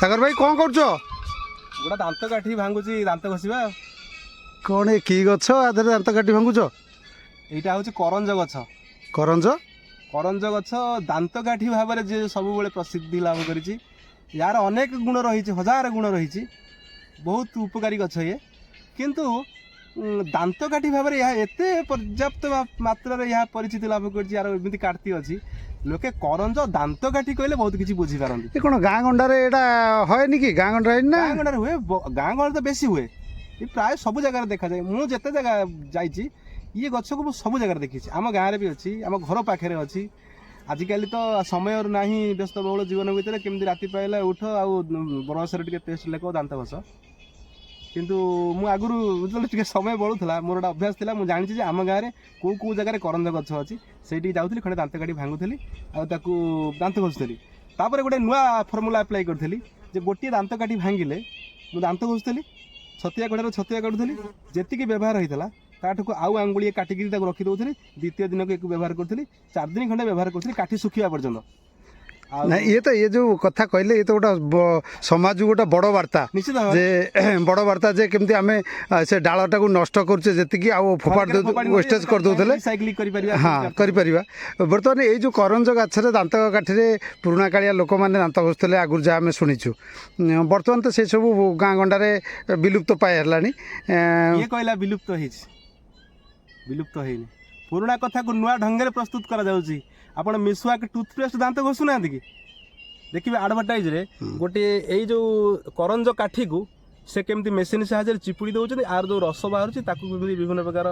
ସାଗର ଭାଇ କ'ଣ କରୁଛ? ଗୋଟା ଦାନ୍ତ କାଠି ଭାଙ୍ଗୁଛି ଦାନ୍ତ ଘଷିବା। କ'ଣ ଏ କି ଗଛ ଆ ଦେହରେ ଦାନ୍ତ କାଠି ଭାଙ୍ଗୁଛ? ଏଇଟା ହେଉଛି କରଞ୍ଜ ଗଛ। କରଞ୍ଜ କରଞ୍ଜ ଗଛ ଦାନ୍ତ କାଠି ଭାବରେ ଯେ ସବୁବେଳେ ପ୍ରସିଦ୍ଧି ଲାଭ କରିଛି। ୟାର ଅନେକ ଗୁଣ ରହିଛି, ହଜାର ଗୁଣ ରହିଛି, ବହୁତ ଉପକାରୀ ଗଛ ଇଏ। କିନ୍ତୁ ଦାନ୍ତ କାଠି ଭାବରେ ଏହା ଏତେ ପର୍ଯ୍ୟାପ୍ତ ମାତ୍ରାରେ ଏହା ପରିଚିତି ଲାଭ କରିଛି, ୟାର ଏମିତି କାର୍ତ୍ତି ଅଛି। ଲୋକେ କରଞ୍ଜ ଦାନ୍ତ କାଠି କହିଲେ ବହୁତ କିଛି ବୁଝିପାରନ୍ତି। ଏ କ'ଣ ଗାଁ ଗଣ୍ଡାରେ ଏଇଟା ହଏନି କି? ଗାଁ ଗଣ୍ଡାରେ ନା ଗାଁ ଗଣ୍ଡାରେ ହୁଏ, ଗାଁ ଗଣ୍ଡାରେ ତ ବେଶୀ ହୁଏ। ଏ ପ୍ରାୟ ସବୁ ଜାଗାରେ ଦେଖାଯାଏ। ମୁଁ ଯେତେ ଜାଗା ଯାଇଛି ଇଏ ଗଛକୁ ମୁଁ ସବୁ ଜାଗାରେ ଦେଖିଛି। ଆମ ଗାଁରେ ବି ଅଛି, ଆମ ଘର ପାଖରେ ଅଛି। ଆଜିକାଲି ତ ସମୟର ନାହିଁ, ବ୍ୟସ୍ତବହୁଳ ଜୀବନ ଭିତରେ କେମିତି ରାତି ପାଇଲା ଉଠ ଆଉ ବ୍ରସରେ ଟିକେ ପେଷ୍ଟ ଲେଖ ଦାନ୍ତ ଘଷ। କିନ୍ତୁ ମୁଁ ଆଗରୁ ଯେତେବେଳେ ଟିକେ ସମୟ ବଳୁଥିଲା, ମୋର ଗୋଟେ ଅଭ୍ୟାସ ଥିଲା, ମୁଁ ଜାଣିଛି ଯେ ଆମ ଗାଁରେ କେଉଁ ଜାଗାରେ କରଞ୍ଜ ଗଛ ଅଛି। ସେଇଠିକି ଯାଉଥିଲି, ଖଣ୍ଡେ ଦାନ୍ତ କାଠି ଭାଙ୍ଗୁଥିଲି ଆଉ ତାକୁ ଦାନ୍ତ ଘଷୁଥିଲି। ତାପରେ ଗୋଟେ ନୂଆ ଫର୍ମୁଲା ଆପ୍ଲାଏ କରିଥିଲି ଯେ ଗୋଟିଏ ଦାନ୍ତ କାଠି ଭାଙ୍ଗିଲେ ମୁଁ ଦାନ୍ତ ଘଷୁଥିଲି, ଛତିଆ କଢ଼ାରେ ଛତିଆ କାଟୁଥିଲି, ଯେତିକି ବ୍ୟବହାର ହେଇଥିଲା ତାଠୁ ଆଉ ଆଙ୍ଗୁଳିଏ କାଟିକିରି ତାକୁ ରଖିଦେଉଥିଲି। ଦ୍ୱିତୀୟ ଦିନକୁ ଏକୁ ବ୍ୟବହାର କରୁଥିଲି, 4 ଦିନ ଖଣ୍ଡେ ବ୍ୟବହାର କରୁଥିଲି, କାଠି ଶୁଖିବା ପର୍ଯ୍ୟନ୍ତ। ନା ଇଏ ଯେଉଁ କଥା କହିଲେ ଇଏ ତ ଗୋଟେ ସମାଜକୁ ଗୋଟେ ବଡ଼ ବାର୍ତ୍ତା, ନିଶ୍ଚିତ ଯେ ବଡ଼ ବାର୍ତ୍ତା ଯେ କେମିତି ଆମେ ସେ ଡାଳଟାକୁ ନଷ୍ଟ କରୁଛେ ଯେତିକି ଆଉ ଫୋପାଡ଼ି ୱେଷ୍ଟେଜ୍ କରିଦେଉଥିଲେ, ହଁ କରିପାରିବା। ବର୍ତ୍ତମାନ ଏଇ ଯେଉଁ କରଞ୍ଜ ଗଛରେ ଦାନ୍ତ କାଠିରେ ପୁରୁଣା କାଳିଆ ଲୋକମାନେ ଦାନ୍ତ ଘଷୁଥିଲେ ଆଗରୁ ଯାହା ଆମେ ଶୁଣିଛୁ। ବର୍ତ୍ତମାନ ତ ସେସବୁ ଗାଁ ଗଣ୍ଡାରେ ବିଲୁପ୍ତ ପାଇ ହେଲାଣି। କିଏ କହିଲା ବିଲୁପ୍ତ ହେଇଛି? ବିଲୁପ୍ତ ହେଇନି। ପୁରୁଣା କଥାକୁ ନୂଆ ଢଙ୍ଗରେ ପ୍ରସ୍ତୁତ କରାଯାଉଛି। ଆପଣ ମିଶୁଆକ ଟୁଥପେଷ୍ଟ ଦାନ୍ତ ଘଷୁନାହାନ୍ତି କି? ଦେଖିବେ ଆଡ଼ଭର୍ଟାଇଜରେ ଗୋଟିଏ ଏଇ ଯେଉଁ କରଞ୍ଜ କାଠିକୁ ସେ କେମିତି ମେସିନ୍ ସାହାଯ୍ୟରେ ଚିପୁଡ଼ି ଦେଉଛନ୍ତି, ଆର ଯେଉଁ ରସ ବାହାରୁଛି ତାକୁ ବିଭିନ୍ନ ପ୍ରକାର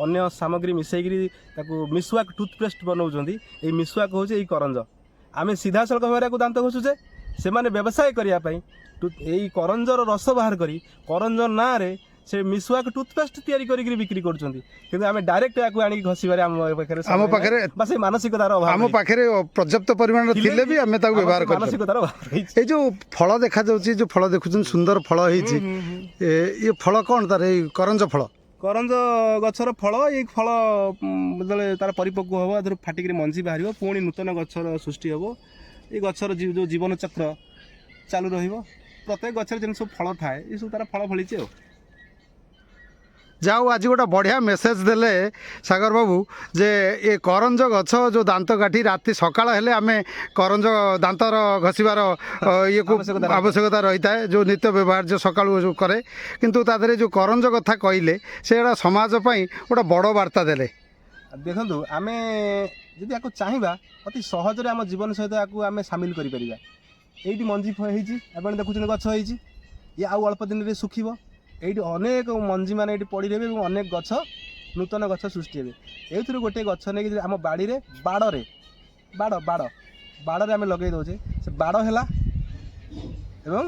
ଅନ୍ୟ ସାମଗ୍ରୀ ମିଶାଇକିରି ତାକୁ ମିଶୁଆକ ଟୁଥପେଷ୍ଟ ବନାଉଛନ୍ତି। ଏଇ ମିଶୁଆକ ହେଉଛି ଏଇ କରଞ୍ଜ। ଆମେ ସିଧାସଳଖ ଭାବରେ ଆକୁ ଦାନ୍ତ ଘଷୁଛେ। ସେମାନେ ବ୍ୟବସାୟ କରିବା ପାଇଁ ଏଇ କରଞ୍ଜର ରସ ବାହାର କରି କରଞ୍ଜ ନାଁରେ ସେ ମିଶୁଆକ ଟୁଥପେଷ୍ଟ ତିଆରି କରିକି ବିକ୍ରି କରୁଛନ୍ତି। କିନ୍ତୁ ଆମେ ଡାଇରେକ୍ଟ ୟାକୁ ଆଣିକି ଘଷିବାରେ ଆମ ପାଖରେ ବା ସେ ମାନସିକତାର ଅଭାବ, ଆମ ପାଖରେ ପର୍ଯ୍ୟାପ୍ତ ପରିମାଣରେ ଥିଲେ ବି ଆମେ ତାକୁ ବ୍ୟବହାର କରୁ। ମାନସିକତାର ଅଭାବ ରହିଛି। ଏଇ ଯେଉଁ ଫଳ ଦେଖାଯାଉଛି, ଯେଉଁ ଫଳ ଦେଖୁଛନ୍ତି ସୁନ୍ଦର ଫଳ ହେଇଛି, ଇଏ ଫଳ କ'ଣ ତାର? ଏଇ କରଞ୍ଜ ଫଳ, କରଞ୍ଜ ଗଛର ଫଳ। ଏଇ ଫଳ ଯେତେବେଳେ ତାର ପରିପକ୍ୱ ହେବ, ଏଥିରୁ ଫାଟିକିରି ମଞ୍ଜି ବାହାରିବ, ପୁଣି ନୂତନ ଗଛର ସୃଷ୍ଟି ହେବ। ଏଇ ଗଛର ଯେଉଁ ଜୀବନ ଚକ୍ର ଚାଲୁ ରହିବ। ପ୍ରତ୍ୟେକ ଗଛରେ ଯେମିତି ସବୁ ଫଳ ଥାଏ, ଏସବୁ ତାର ଫଳ ଫଳିଛି ଆଉ। ଯାଉ ଆଜି ଗୋଟେ ବଢ଼ିଆ ମେସେଜ ଦେଲେ ସାଗର ବାବୁ, ଯେ ଏ କରଞ୍ଜ ଗଛ ଯେଉଁ ଦାନ୍ତ କାଠି ରାତି ସକାଳ ହେଲେ ଆମେ କରଞ୍ଜ ଦାନ୍ତର ଘଷିବାର ଇଏକୁ ଆବଶ୍ୟକତା ରହିଥାଏ, ଯେଉଁ ନିତ୍ୟ ବ୍ୟବହାର୍ଯ୍ୟ ସକାଳୁ ଯେଉଁ କରେ। କିନ୍ତୁ ତା ଦେହରେ ଯେଉଁ କରଞ୍ଜ କଥା କହିଲେ ସେଇଟା ସମାଜ ପାଇଁ ଗୋଟେ ବଡ଼ ବାର୍ତ୍ତା ଦେଲେ। ଦେଖନ୍ତୁ, ଆମେ ଯଦି ୟାକୁ ଚାହିଁବା ଅତି ସହଜରେ ଆମ ଜୀବନ ସହିତ ୟାକୁ ଆମେ ସାମିଲ କରିପାରିବା। ଏଇଠି ମଞ୍ଜି ହେଇଛି, ଆପଣ ଦେଖୁଛନ୍ତି ଗଛ ହେଇଛି, ଇଏ ଆଉ ଅଳ୍ପ ଦିନରେ ଶୁଖିବ। ଏଇଠି ଅନେକ ମଞ୍ଜି ମାନେ ଏଇଠି ପଡ଼ି ରହିବେ ଏବଂ ଅନେକ ଗଛ, ନୂତନ ଗଛ ସୃଷ୍ଟି ହେବେ। ଏଇଥିରୁ ଗୋଟିଏ ଗଛ ନେଇକି ଆମ ବାଡ଼ିରେ ବାଡ଼ରେ ଆମେ ଲଗେଇ ଦେଉଛେ। ସେ ବାଡ଼ ହେଲା ଏବଂ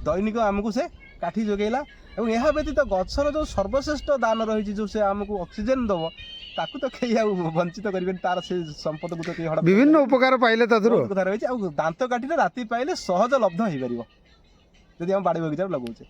ଦୈନିକ ଆମକୁ ସେ କାଠି ଯୋଗାଇଲା। ଏବଂ ଏହା ବ୍ୟତୀତ ଗଛର ଯେଉଁ ସର୍ବଶ୍ରେଷ୍ଠ ଦାନ ରହିଛି, ଯେଉଁ ସେ ଆମକୁ ଅକ୍ସିଜେନ୍ ଦେବ, ତାକୁ ତ କେହି ଆଉ ବଞ୍ଚିତ କରିବେନି। ତାର ସେ ସମ୍ପଦକୁ ତ କେହି ହଡପ ବିଭିନ୍ନ ଉପକାର ପାଇଲେ ତା ଦେହରୁ କଥା ରହିଛି। ଆଉ ଦାନ୍ତ କାଠିଟା ରାତି ପାଇଲେ ସହଜ ଲବ୍ଧ ହେଇପାରିବ ଯଦି ଆମେ ବାଡ଼ି ବଗିଚାରେ ଲଗାଉଛେ।